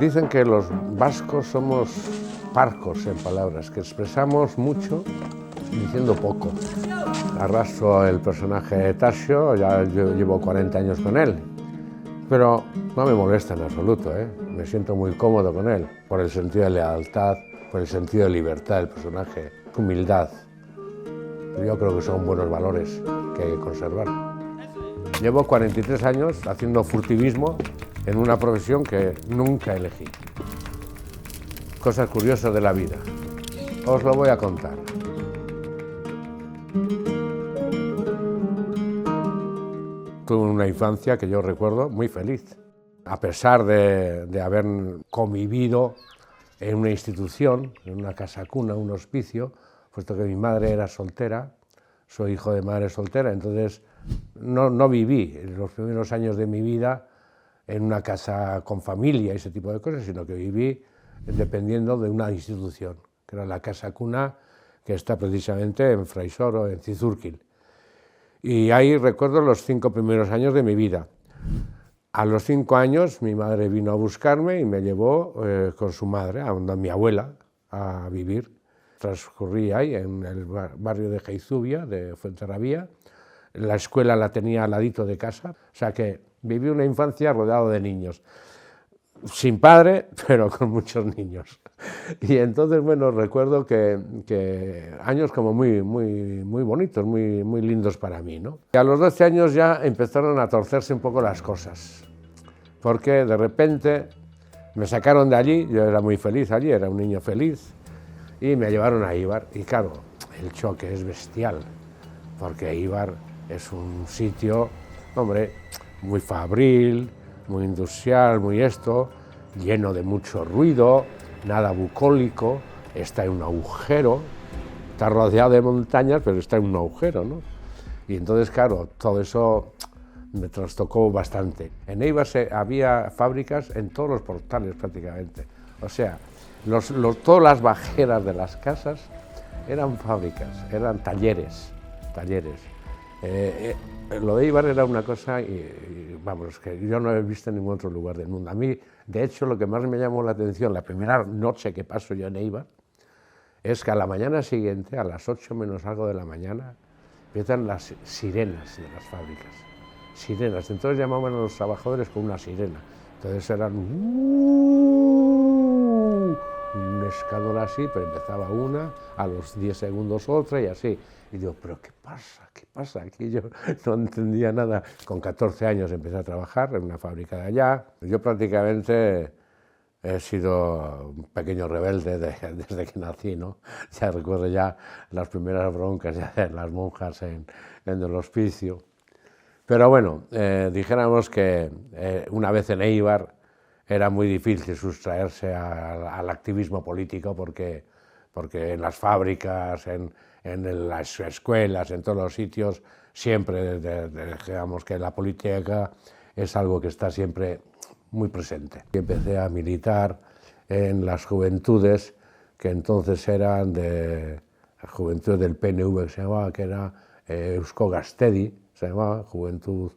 Dicen que los vascos somos parcos en palabras, que expresamos mucho diciendo poco. Arrastro el personaje de Tasio, ya yo llevo 40 años con él, pero no me molesta en absoluto, me siento muy cómodo con él, por el sentido de lealtad, por el sentido de libertad del personaje, humildad. Yo creo que son buenos valores que hay que conservar. Llevo 43 años haciendo furtivismo en una profesión que nunca elegí. Cosas curiosas de la vida. Os lo voy a contar. Tuve una infancia que yo recuerdo muy feliz. A pesar de haber convivido en una institución, en una casa cuna, un hospicio, puesto que mi madre era soltera, soy hijo de madre soltera, entonces no viví en los primeros años de mi vida en una casa con familia y ese tipo de cosas, sino que viví dependiendo de una institución, que era la casa cuna, que está precisamente en Fraisoro, en Cizurkil. Y ahí recuerdo los 5 primeros años de mi vida. A los 5 años mi madre vino a buscarme y me llevó con su madre, a mi abuela, a vivir. Transcurrí ahí en el barrio de Geizubia, de Fuenterrabía. La escuela la tenía al ladito de casa, o sea que viví una infancia rodeado de niños. Sin padre, pero con muchos niños. Y entonces, bueno, recuerdo que años como muy bonitos, muy lindos para mí, ¿no? Y a los 12 años ya empezaron a torcerse un poco las cosas, porque de repente me sacaron de allí, yo era muy feliz allí, era un niño feliz, y me llevaron a Eibar, y claro, el choque es bestial, porque Eibar es un sitio, hombre, muy fabril, muy industrial, muy lleno de mucho ruido, nada bucólico, está en un agujero, está rodeado de montañas, pero está en un agujero, ¿no? Y entonces, claro, todo eso me trastocó bastante. En Eibar había fábricas en todos los portales prácticamente, o sea, todas las bajeras de las casas eran fábricas, eran talleres. Lo de Eibar era una cosa, vamos, que yo no he visto en ningún otro lugar del mundo. A mí, de hecho, lo que más me llamó la atención, la primera noche que paso yo en Eibar, es que a la mañana siguiente, a las 8 menos algo de la mañana, empiezan las sirenas de las fábricas. Sirenas, entonces llamaban a los trabajadores con una sirena. Entonces eran un escándalo así, pero empezaba una, a los 10 segundos otra y así. Y digo, ¿pero qué pasa? ¿Qué pasa? Aquí yo no entendía nada. Con 14 años empecé a trabajar en una fábrica de allá. Yo prácticamente he sido un pequeño rebelde desde que nací, ¿no? Ya recuerdo ya las primeras broncas ya de las monjas en el hospicio. Pero bueno, dijéramos que una vez en Eibar era muy difícil sustraerse al activismo político porque en las fábricas, en las escuelas, en todos los sitios, siempre digamos que la política es algo que está siempre muy presente. Empecé a militar en las juventudes, que entonces eran de la juventud del PNV, que se llamaba, que era Eusko Gaztedi, se llamaba Juventud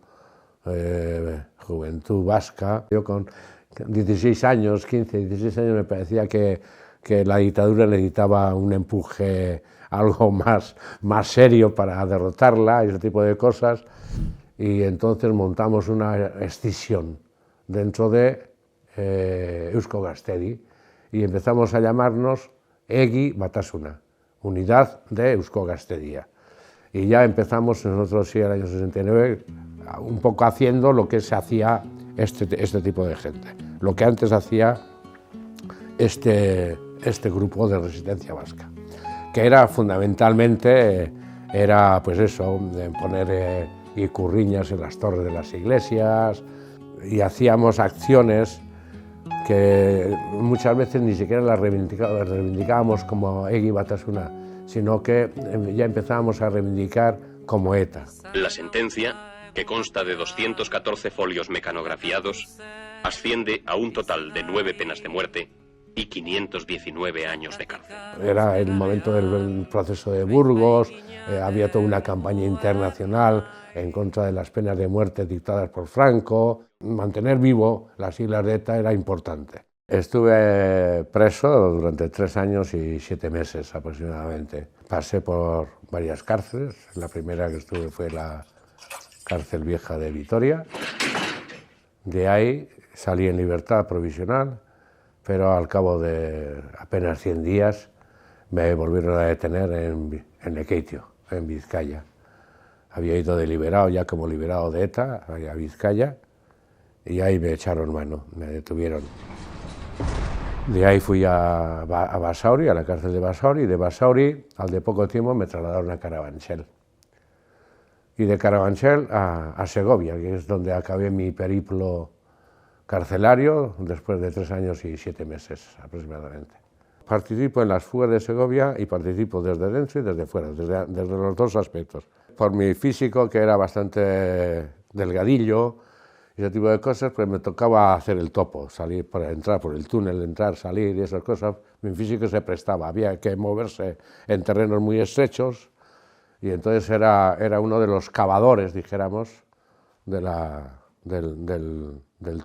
Vasca. Yo con 16 años, 15, 16 años, me parecía que la dictadura necesitaba un empuje, algo más serio para derrotarla y ese tipo de cosas, y entonces montamos una escisión dentro de Eusko Gaztedi y empezamos a llamarnos Egi Batasuna, Unidad de Eusko Gaztedia. Y ya empezamos nosotros, sí, en el año 69, un poco haciendo lo que se hacía este tipo de gente, lo que antes hacía este grupo de resistencia vasca, que era fundamentalmente, pues eso, poner icurriñas en las torres de las iglesias, y hacíamos acciones que muchas veces ni siquiera las reivindicábamos como Egi Batasuna, sino que ya empezábamos a reivindicar como ETA. La sentencia, que consta de 214 folios mecanografiados, asciende a un total de 9 penas de muerte y 519 años de cárcel. Era el momento del proceso de Burgos, había toda una campaña internacional en contra de las penas de muerte dictadas por Franco. Mantener vivo las siglas de ETA era importante. Estuve preso durante 3 años y 7 meses aproximadamente. Pasé por varias cárceles. La primera que estuve fue la cárcel vieja de Vitoria. De ahí salí en libertad provisional, pero al cabo de apenas 100 días me volvieron a detener en Lekeitio, en Vizcaya. Había ido deliberado ya como liberado de ETA a Vizcaya y ahí me echaron mano, me detuvieron. De ahí fui a Basauri, a la cárcel de Basauri, y de Basauri al de poco tiempo me trasladaron a Carabanchel. Y de Carabanchel a Segovia, que es donde acabé mi periplo carcelario después de 3 años y 7 meses aproximadamente. Participo en las fugas de Segovia y participo desde dentro y desde fuera, desde los dos aspectos. Por mi físico, que era bastante delgadillo, y ese tipo de cosas, pues me tocaba hacer el topo, salir para entrar por el túnel, entrar, salir y esas cosas. Mi físico se prestaba, había que moverse en terrenos muy estrechos y entonces era uno de los cavadores, dijéramos, del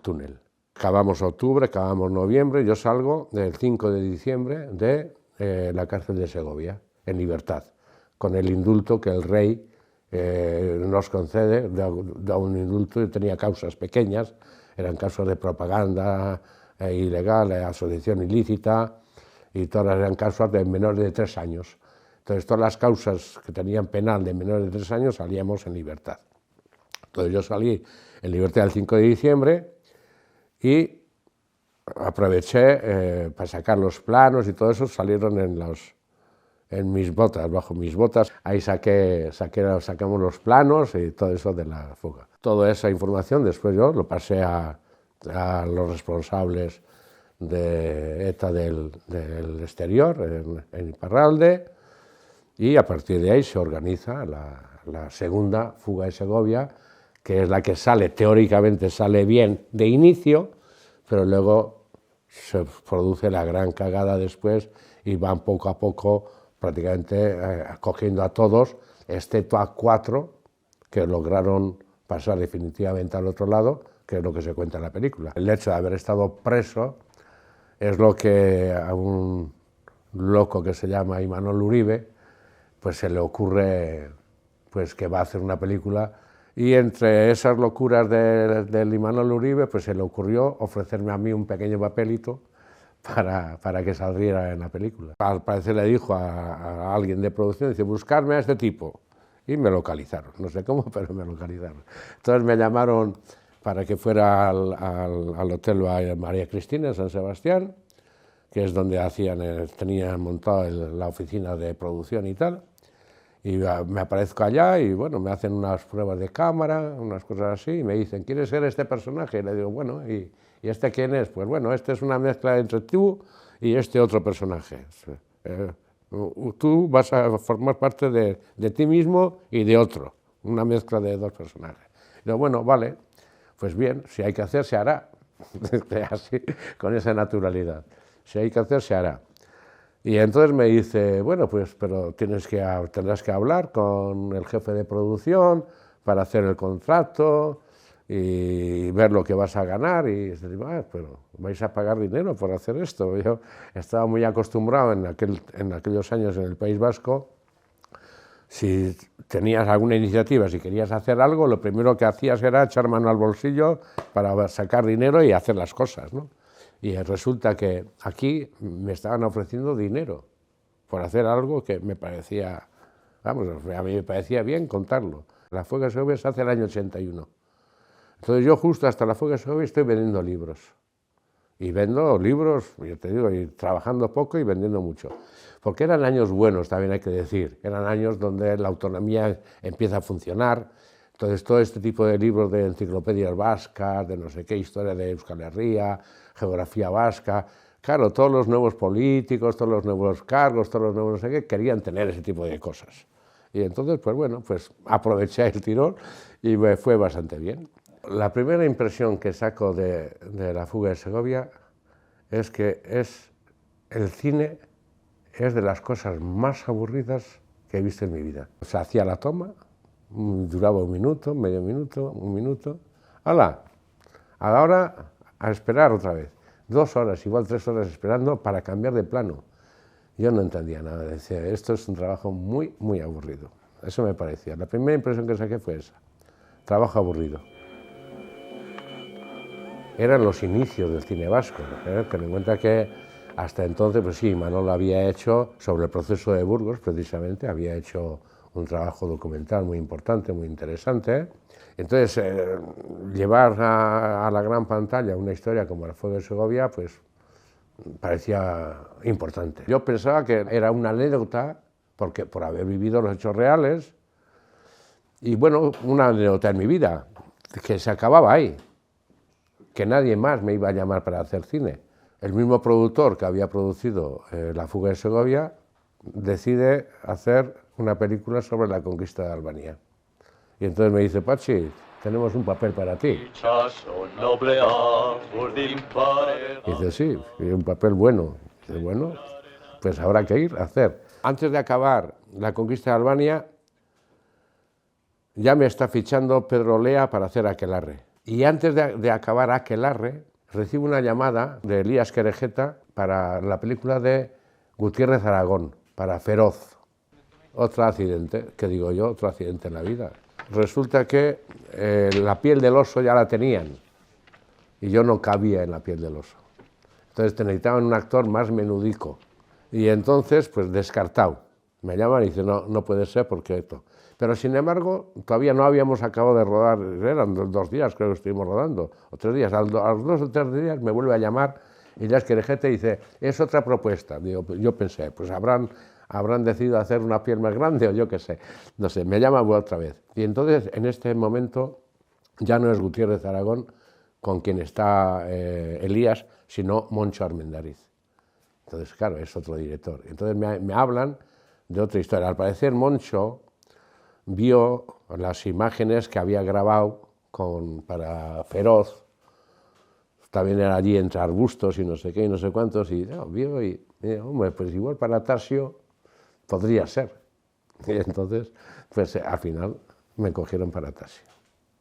túnel. Cavamos octubre, cavamos noviembre, yo salgo el 5 de diciembre de la cárcel de Segovia, en libertad, con el indulto que el rey nos concede, da un indulto. Yo tenía causas pequeñas, eran causas de propaganda ilegal, asociación ilícita, y todas eran causas de menores de 3 años. Entonces todas las causas que tenían penal de menores de 3 años salíamos en libertad. Entonces yo salí en libertad el 5 de diciembre y aproveché para sacar los planos y todo eso, salieron en mis botas, bajo mis botas, ahí sacamos los planos y todo eso de la fuga. Toda esa información después yo lo pasé a los responsables de ETA del exterior, en Iparralde, y a partir de ahí se organiza la segunda fuga de Segovia, que es la que teóricamente sale bien de inicio, pero luego se produce la gran cagada después y van poco a poco prácticamente acogiendo a todos, excepto a 4 que lograron pasar definitivamente al otro lado, que es lo que se cuenta en la película. El hecho de haber estado preso es lo que a un loco que se llama Imanol Uribe, pues se le ocurre pues que va a hacer una película, y entre esas locuras del Imanol Uribe pues se le ocurrió ofrecerme a mí un pequeño papelito para que saliera en la película. Al parecer le dijo a alguien de producción, dice, buscarme a este tipo, y me localizaron, no sé cómo, pero me localizaron. Entonces me llamaron para que fuera al Hotel María Cristina en San Sebastián, que es donde tenían montado la oficina de producción y tal, y me aparezco allá y bueno, me hacen unas pruebas de cámara, unas cosas así, y me dicen, ¿quieres ser este personaje? Y le digo, bueno, ¿y este quién es? Pues bueno, este es una mezcla entre tú y este otro personaje. Tú vas a formar parte de ti mismo y de otro, una mezcla de 2 personajes. Y digo, bueno, vale, pues bien, si hay que hacer, se hará, así, con esa naturalidad. Si hay que hacer, se hará. Y entonces me dice, bueno, pues pero tendrás que hablar con el jefe de producción para hacer el contrato y ver lo que vas a ganar. Y digo, pero vais a pagar dinero por hacer esto. Yo estaba muy acostumbrado en aquellos años en el País Vasco. Si tenías alguna iniciativa, si querías hacer algo, lo primero que hacías era echar mano al bolsillo para sacar dinero y hacer las cosas, ¿no? Y resulta que aquí me estaban ofreciendo dinero por hacer algo que me parecía, vamos, a mí me parecía bien contarlo. La fuga de Segovia se hace el año 81. Entonces yo justo hasta la fuga de Segovia estoy vendiendo libros. Y vendo libros, yo te digo, y trabajando poco y vendiendo mucho. Porque eran años buenos, también hay que decir. Eran años donde la autonomía empieza a funcionar. Entonces todo este tipo de libros de enciclopedias vascas, de no sé qué, historia de Euskal Herria, geografía vasca, claro, todos los nuevos políticos, todos los nuevos cargos, todos los nuevos no sé qué, querían tener ese tipo de cosas. Y entonces, pues bueno, pues aproveché el tirón y me fue bastante bien. La primera impresión que saco de la fuga de Segovia es que el cine es de las cosas más aburridas que he visto en mi vida. O sea, hacía la toma, duraba 1 minuto, medio minuto, 1 minuto, ¡hala! Ahora a esperar otra vez. 2 horas, igual 3 horas esperando para cambiar de plano. Yo no entendía nada, decía, esto es un trabajo muy, muy aburrido. Eso me parecía. La primera impresión que saqué fue esa, trabajo aburrido. Eran los inicios del cine vasco, ten en cuenta que hasta entonces, pues sí, Manolo había hecho, sobre el proceso de Burgos precisamente, había hecho un trabajo documental muy importante, muy interesante. Entonces, llevar a la gran pantalla una historia como El fuego de Segovia, pues parecía importante. Yo pensaba que era una anécdota, porque por haber vivido los hechos reales, y bueno, una anécdota en mi vida, que se acababa ahí, que nadie más me iba a llamar para hacer cine. El mismo productor que había producido La fuga de Segovia decide hacer una película sobre la conquista de Albania. Y entonces me dice, Pachi, tenemos un papel para ti. Y dice, sí, un papel bueno. Y dice, bueno, pues habrá que ir a hacer. Antes de acabar la conquista de Albania, ya me está fichando Pedro Lea para hacer Aquelarre. Y antes de acabar Aquelarre, recibo una llamada de Elías Querejeta para la película de Gutiérrez Aragón, para Feroz. Otro accidente, que digo yo, otro accidente en la vida. Resulta que la piel del oso ya la tenían y yo no cabía en la piel del oso. Entonces necesitaban un actor más menudico y entonces pues descartado. Me llaman y dicen no puede ser porque esto. Pero sin embargo todavía no habíamos acabado de rodar, eran 2 días creo que estuvimos rodando, o 3 días. A los 2 o 3 días me vuelve a llamar y ya es que Querejeta dice, es otra propuesta. Digo, yo pensé, pues habrán decidido hacer una piel más grande o yo qué sé, no sé, me llama otra vez. Y entonces en este momento ya no es Gutiérrez Aragón con quien está Elías, sino Moncho Armendariz. Entonces, claro, es otro director. Entonces me hablan de otra historia. Al parecer Moncho vio las imágenes que había grabado para Feroz, también era allí entre arbustos y no sé qué y no sé cuántos, y vio y hombre, pues igual para Tasio podría ser. Y entonces, pues al final me cogieron para Tasio.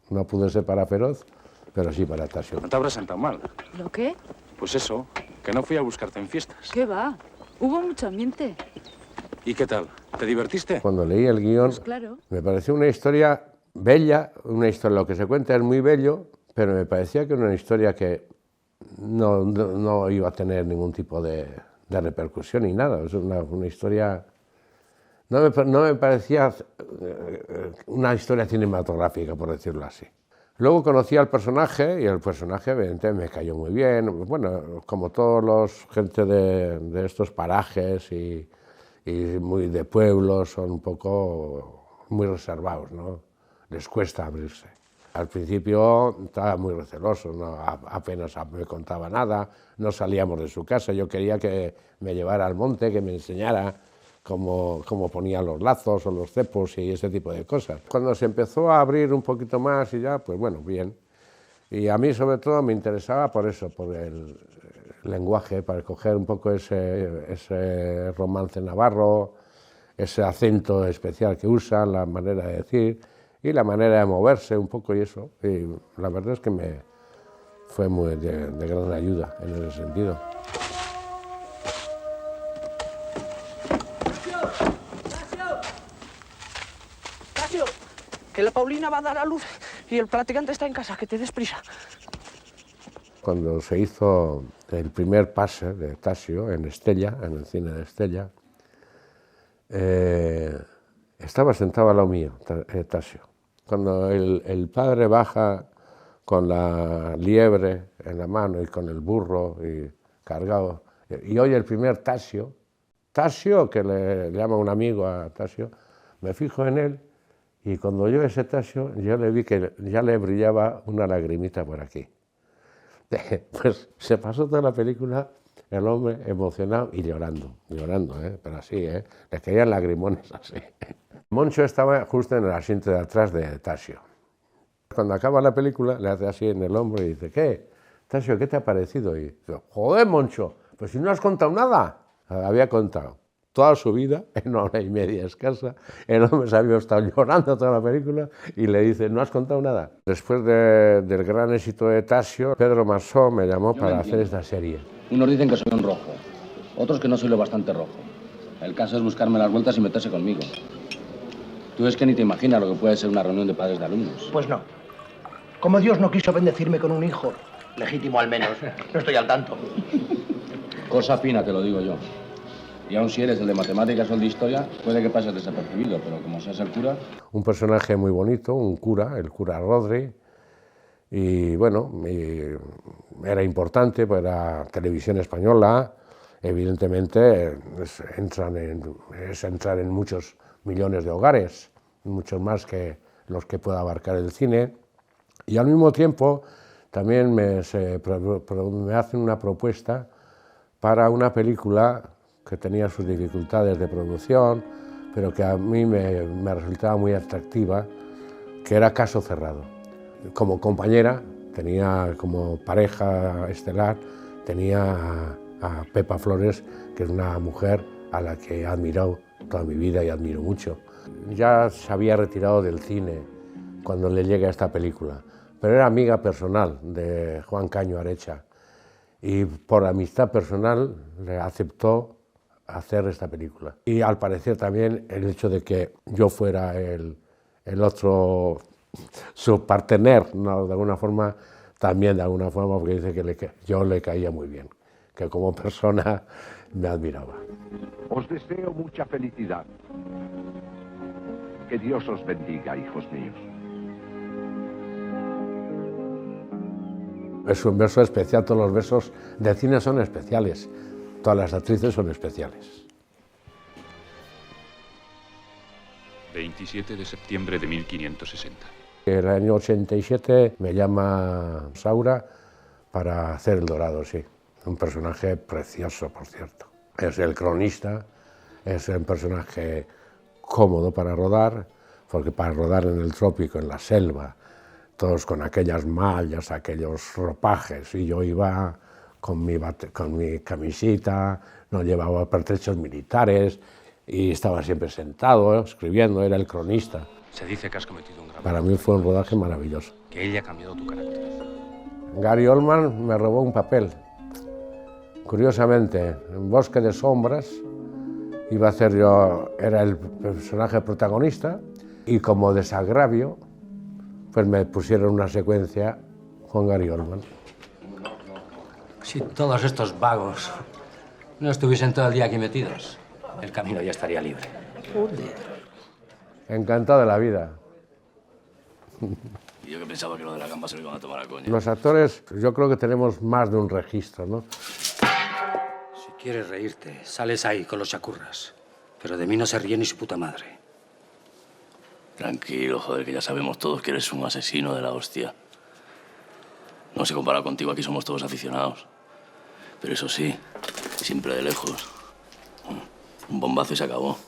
No pude ser para Feroz, pero sí para Tasio. No te habrás sentado mal. ¿Lo qué? Pues eso, que no fui a buscarte en fiestas. ¿Qué va? Hubo mucho ambiente. ¿Y qué tal? ¿Te divertiste? Cuando leí el guión, Pues claro. me pareció una historia bella, una historia, lo que se cuenta es muy bello, pero me parecía que era una historia que no iba a tener ningún tipo de repercusión ni nada. Es una historia... No me parecía una historia cinematográfica, por decirlo así. Luego conocí al personaje y el personaje evidentemente me cayó muy bien. Bueno, como todos los gente de estos parajes y muy de pueblos, son un poco muy reservados, ¿no? Les cuesta abrirse. Al principio estaba muy receloso, ¿no? Apenas me contaba nada, no salíamos de su casa. Yo quería que me llevara al monte, que me enseñara cómo ponía los lazos o los cepos y ese tipo de cosas. Cuando se empezó a abrir un poquito más y ya, pues bueno, bien. Y a mí sobre todo me interesaba por eso, por el lenguaje, para coger un poco ese romance navarro, ese acento especial que usan, la manera de decir y la manera de moverse un poco y eso. Y la verdad es que me fue muy de gran ayuda en ese sentido. Que la Paulina va a dar a luz y el practicante está en casa, que te des prisa. Cuando se hizo el primer pase de Tasio en Estella, en el cine de Estella, estaba sentado al lado mío, Tasio. Cuando el padre baja con la liebre en la mano y con el burro y cargado, y oye el primer Tasio, que le llama un amigo a Tasio, me fijo en él. Y cuando yo ese Tasio, yo le vi que ya le brillaba una lagrimita por aquí. Pues se pasó toda la película el hombre emocionado y llorando, pero así, le caían lagrimones así. Moncho estaba justo en el asiento de atrás de Tasio. Cuando acaba la película, le hace así en el hombro y dice, ¿qué? Tasio, ¿qué te ha parecido? Y dice, joder, Moncho, pues si no has contado nada. Había contado toda su vida, en 1 hora y media escasa. El hombre se había estado llorando toda la película y le dice, ¿no has contado nada? Después del gran éxito de Tasio, Pedro Masó me llamó para hacer esta serie. Unos dicen que soy un rojo, otros que no soy lo bastante rojo. El caso es buscarme las vueltas y meterse conmigo. Tú es que ni te imaginas lo que puede ser una reunión de padres de alumnos. Pues no. Como Dios no quiso bendecirme con un hijo, legítimo al menos, no estoy al tanto. Cosa fina, te lo digo yo. Y aun si eres el de matemáticas o el de historia, puede que pases desapercibido, pero como seas el cura... Un personaje muy bonito, un cura, el cura Rodri, y bueno, era importante, pues era televisión española, evidentemente es entrar en muchos millones de hogares, muchos más que los que pueda abarcar el cine, y al mismo tiempo también me hacen una propuesta para una película que tenía sus dificultades de producción, pero que a mí me resultaba muy atractiva, que era Caso cerrado. Como compañera, tenía como pareja estelar, tenía a Pepa Flores, que es una mujer a la que he admirado toda mi vida y admiro mucho. Ya se había retirado del cine cuando le llega esta película, pero era amiga personal de Juan Caño Arecha, y por amistad personal le aceptó hacer esta película. Y al parecer también el hecho de que yo fuera el otro, su partener, ¿no? De alguna forma, también de alguna forma, porque dice que yo le caía muy bien, que como persona me admiraba. Os deseo mucha felicidad. Que Dios os bendiga, hijos míos. Es un verso especial, todos los versos de cine son especiales, todas las actrices son especiales. 27 de septiembre de 1560. El año 87 me llama Saura para hacer El Dorado, sí. Un personaje precioso, por cierto. Es el cronista, es un personaje cómodo para rodar, porque para rodar en el trópico, en la selva, todos con aquellas mallas, aquellos ropajes, y yo iba con mi camisita, no llevaba pertrechos militares, y estaba siempre sentado, escribiendo, era el cronista. Se dice que has cometido un grave... Para mí fue un rodaje maravilloso. Que ella ha cambiado tu carácter. Gary Oldman me robó un papel. Curiosamente, en Bosque de Sombras, iba a hacer yo, era el personaje protagonista, y como desagravio, pues me pusieron una secuencia con Gary Oldman. Si todos estos vagos no estuviesen todo el día aquí metidos, el camino ya estaría libre. Joder. Encantado de la vida. Y yo que pensaba que lo de la gamba se lo iban a tomar a coña. Los actores, yo creo que tenemos más de un registro, ¿no? Si quieres reírte, sales ahí con los chacurras. Pero de mí no se ríe ni su puta madre. Tranquilo, joder, que ya sabemos todos que eres un asesino de la hostia. No se compara contigo, aquí somos todos aficionados. Pero eso sí, siempre de lejos. Un bombazo y se acabó.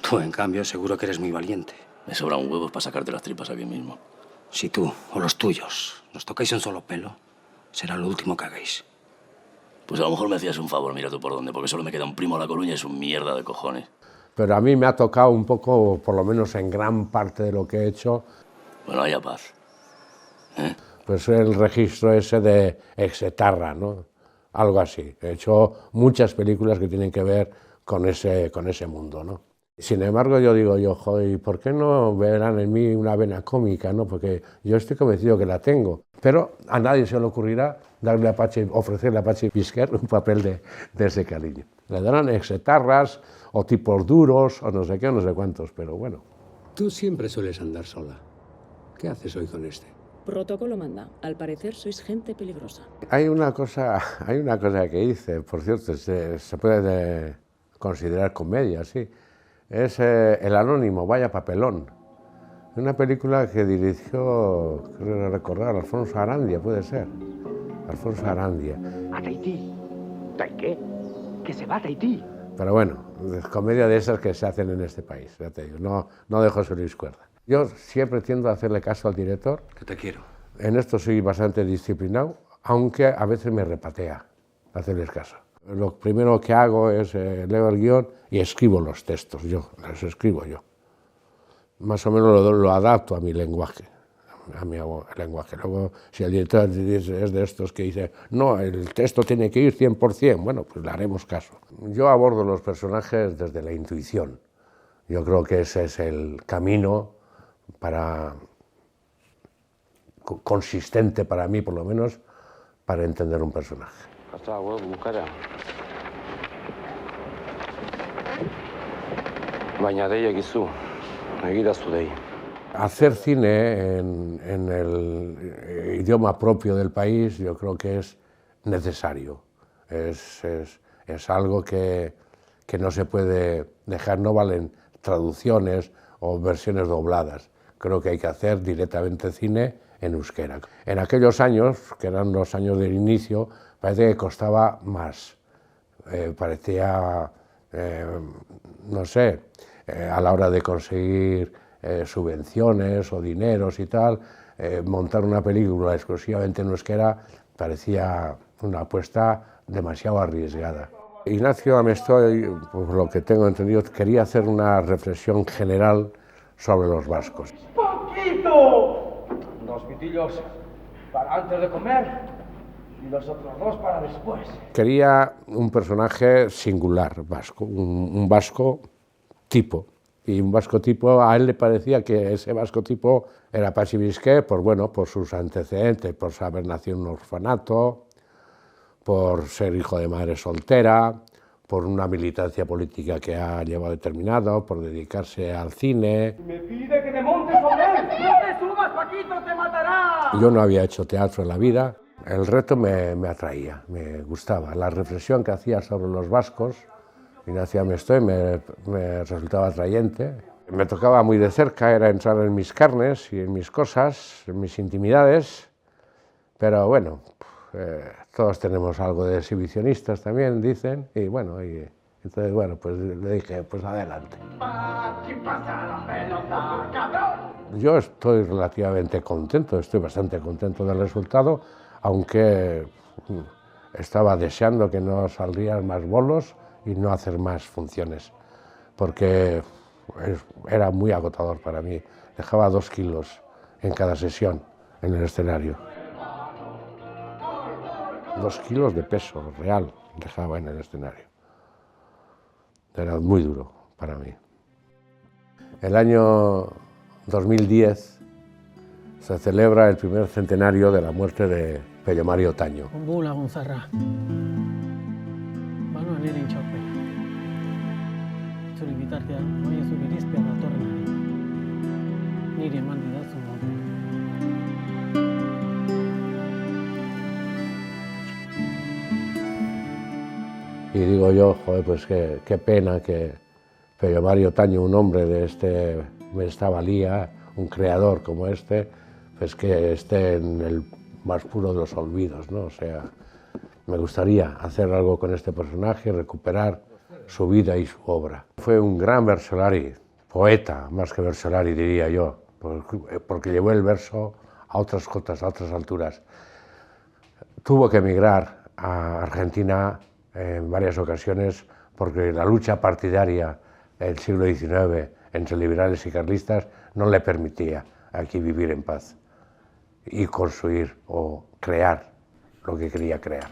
Tú, en cambio, seguro que eres muy valiente. Me sobran huevos para sacarte las tripas aquí mismo. Si tú o los tuyos nos tocáis un solo pelo, será lo último que hagáis. Pues a lo mejor me hacías un favor, mira tú por dónde, porque solo me queda un primo a La Coruña y es un mierda de cojones. Pero a mí me ha tocado un poco, por lo menos en gran parte de lo que he hecho. Bueno, haya paz. Pues el registro ese de exetarra, ¿no? Algo así. He hecho muchas películas que tienen que ver con ese mundo, ¿no? Sin embargo, yo digo, joder, ¿por qué no verán en mí una vena cómica, no? Porque yo estoy convencido que la tengo. Pero a nadie se le ocurrirá ofrecerle a Pachi Pisquer un papel de ese cariño. Le darán exetarras o tipos duros o no sé qué, o no sé cuántos, pero bueno. Tú siempre sueles andar sola. ¿Qué haces hoy con este? Protocolo manda. Al parecer sois gente peligrosa. Hay una cosa que hice, por cierto, se puede considerar comedia, sí. Es El Anónimo, vaya papelón. Una película que dirigió, creo recordar, Alfonso Arandia, puede ser. Alfonso Arandia. ¿A Tahití? ¿Tahití qué? Que se va a Tahití. Pero bueno, comedia de esas que se hacen en este país, ya te digo, no de José Luis Cuerda. Yo siempre tiendo a hacerle caso al director. Que te quiero. En esto soy bastante disciplinado, aunque a veces me repatea hacerles caso. Lo primero que hago es leo el guión y escribo los textos, los escribo yo. Más o menos lo adapto a mi lenguaje, Luego, si el director es de estos que dice, no, el texto tiene que ir 100%, bueno, pues le haremos caso. Yo abordo los personajes desde la intuición. Yo creo que ese es el camino consistente para mí, por lo menos, para entender un personaje. Hacer cine en el idioma propio del país yo creo que es necesario, es algo que no se puede dejar, no valen traducciones o versiones dobladas, creo que hay que hacer directamente cine en euskera. En aquellos años, que eran los años del inicio, parece que costaba más, parecía, no sé, a la hora de conseguir subvenciones o dineros y tal, montar una película exclusivamente en euskera parecía una apuesta demasiado arriesgada. Ignacio Amestoy, por lo que tengo entendido, quería hacer una reflexión general sobre los vascos. ¡Poquito! 2 pitillos para antes de comer y los otros 2 para después. Quería un personaje singular vasco, un vasco tipo. Y un vasco tipo, a él le parecía que ese vasco tipo era Patxi Bizqué, por sus antecedentes, por haber nacido en un orfanato, por ser hijo de madre soltera, por una militancia política que ha llevado determinado, por dedicarse al cine. Me pide que me monte sobre él. ¡No te subas, Paquito, te matará! Yo no había hecho teatro en la vida, el reto me atraía, me gustaba. La reflexión que hacía sobre los vascos, Ignacio Amestoy, me resultaba atrayente. Me tocaba muy de cerca, era entrar en mis carnes y en mis cosas, en mis intimidades, pero bueno, todos tenemos algo de exhibicionistas también, dicen, y bueno, entonces, bueno, pues le dije, pues adelante. Yo estoy relativamente contento, estoy bastante contento del resultado, aunque estaba deseando que no saldrían más bolos y no hacer más funciones, porque era muy agotador para mí. Dejaba 2 kilos en cada sesión en el escenario. 2 kilos de peso real dejaba en el escenario. Era muy duro para mí. El año 2010 se celebra el primer centenario de la muerte de Pello Mari Otaño. Y digo yo, joder, pues qué pena que Pello Mari Otaño, un hombre de esta valía, un creador como este, pues que esté en el más puro de los olvidos, ¿no? O sea, me gustaría hacer algo con este personaje, recuperar su vida y su obra. Fue un gran versolari, poeta, más que versolari diría yo, porque llevó el verso a otras cotas, a otras alturas. Tuvo que emigrar a Argentina en varias ocasiones porque la lucha partidaria del siglo XIX entre liberales y carlistas no le permitía aquí vivir en paz y construir o crear lo que quería crear.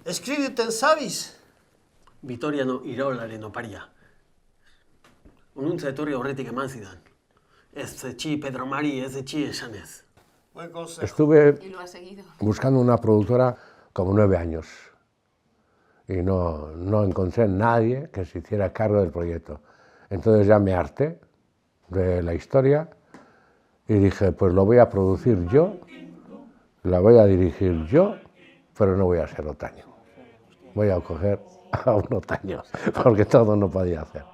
Escribiten sabiz? Vitoriano iraolaren oparia. Ununtza etorri horretik eman zidan. Ez etxi Pedro Mari, ez etxi esanez. Estuve buscando una productora como 9 años y no encontré a nadie que se hiciera cargo del proyecto. Entonces ya me harté de la historia y dije, pues lo voy a producir yo, la voy a dirigir yo, pero no voy a ser Otaño. Voy a coger a un Otaño, porque todo no podía hacer.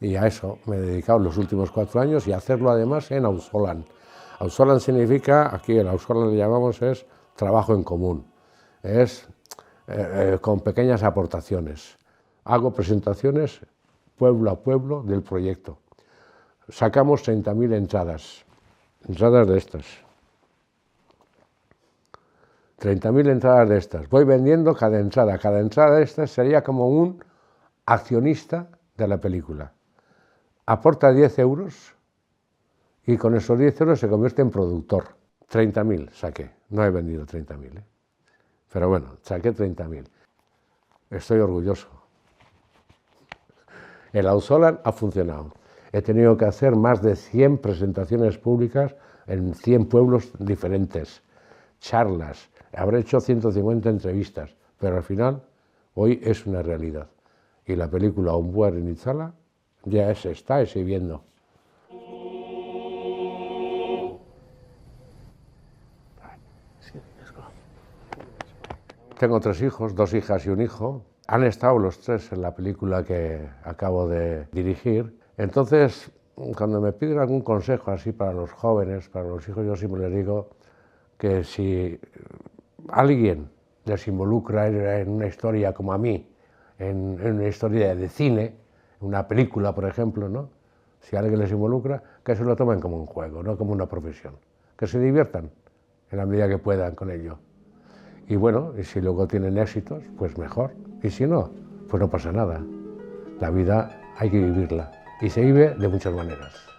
Y a eso me he dedicado los últimos 4 años y a hacerlo además en auzolan. Auzolan significa, aquí en auzolan le llamamos, es trabajo en común, es con pequeñas aportaciones. Hago presentaciones pueblo a pueblo del proyecto. Sacamos 30.000 entradas de estas. 30.000 entradas de estas. Voy vendiendo cada entrada. Cada entrada de estas sería como un accionista de la película. Aporta 10 euros y con esos 10 euros se convierte en productor. 30.000 saqué. No he vendido 30.000, ¿eh? Pero bueno, saqué 30.000. Estoy orgulloso. El Auzolan ha funcionado. He tenido que hacer más de 100 presentaciones públicas en 100 pueblos diferentes, charlas, habré hecho 150 entrevistas, pero al final hoy es una realidad. Y la película Onbuar en Itzala ya se está exhibiendo. Tengo 3 hijos, 2 hijas y un hijo. Han estado los 3 en la película que acabo de dirigir. Entonces, cuando me piden algún consejo así para los jóvenes, para los hijos, yo siempre les digo que si alguien les involucra en una historia como a mí, en una historia de cine, una película, por ejemplo, ¿no? Si alguien les involucra, que se lo tomen como un juego, no como una profesión. Que se diviertan en la medida que puedan con ello. Y bueno, y si luego tienen éxitos, pues mejor. Y si no, pues no pasa nada. La vida hay que vivirla. Y se vive de muchas maneras.